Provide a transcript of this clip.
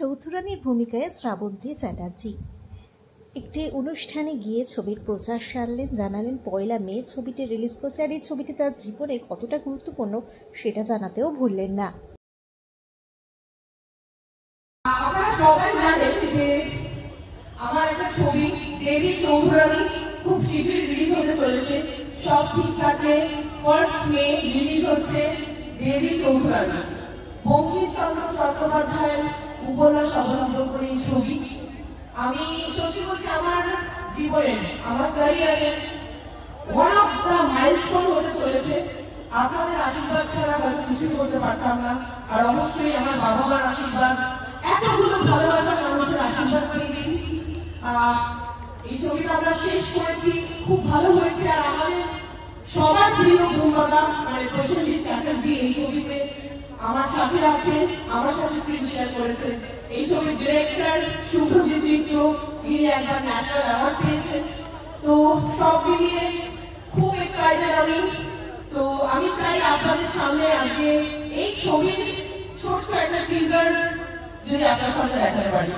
চৌধুরানীর ভূমিকায় শ্রাবন্তী চ্যাটার্জি একটি অনুষ্ঠানে গিয়ে ছবির প্রচার সারলেন, জানালেন 1 মে ছবিটি রিলিজ করছে আর এই ছবিটি তার জীবনে কতটা গুরুত্বপূর্ণ সেটা জানাতেও ভুললেন না। আপনারা সবাই জানেন যে আমার একটা ছবি দেবী চৌধুরানী খুব শীঘ্রই রিলিজ হতে চলেছে। সব ঠিক থাকলে 1 মে রিলিজ হচ্ছে দেবী চৌধুরানী। বঙ্কিমচন্দ্র চট্টোপাধ্যায়ের উপন্যাস অবলম্বন করে এই ছবি। আমি সত্যি বলছি আমার জীবনে, আমার ক্যারিয়ারে ওয়ান অফ দ্য মাইলস্টোন হতে চলেছে। আপনাদের আশীর্বাদ ছাড়া হয়তো কিছুই করতে পারতাম না। আর অবশ্যই আমার বাবা মার আশীর্বাদ, এতগুলো ভালোবাসা মানুষের আশীর্বাদ পেয়েছি। এই ছবিটা আমরা শেষ করেছি, খুব ভালো হয়েছে। আর আমাদের সবার প্রিয় ভূমিকা মানে প্রসেনজিৎ চ্যাটার্জি এই ছবিতে আমার সাথে আছে, আমার সাথে স্ক্রিন শেয়ার করেছে। এই ছবির ডিরেক্টর শুভজিৎ মিত্র, যিনি একবার ন্যাশনাল অ্যাওয়ার্ড পেয়েছেন। তো সব মিলিয়ে খুব এক্সাইটেড আমি। তো আমি চাই আপনাদের সামনে আজকে এই ছবির ছোট্ট একটা টিজার যদি আপনার সাথে দেখাতে পারি।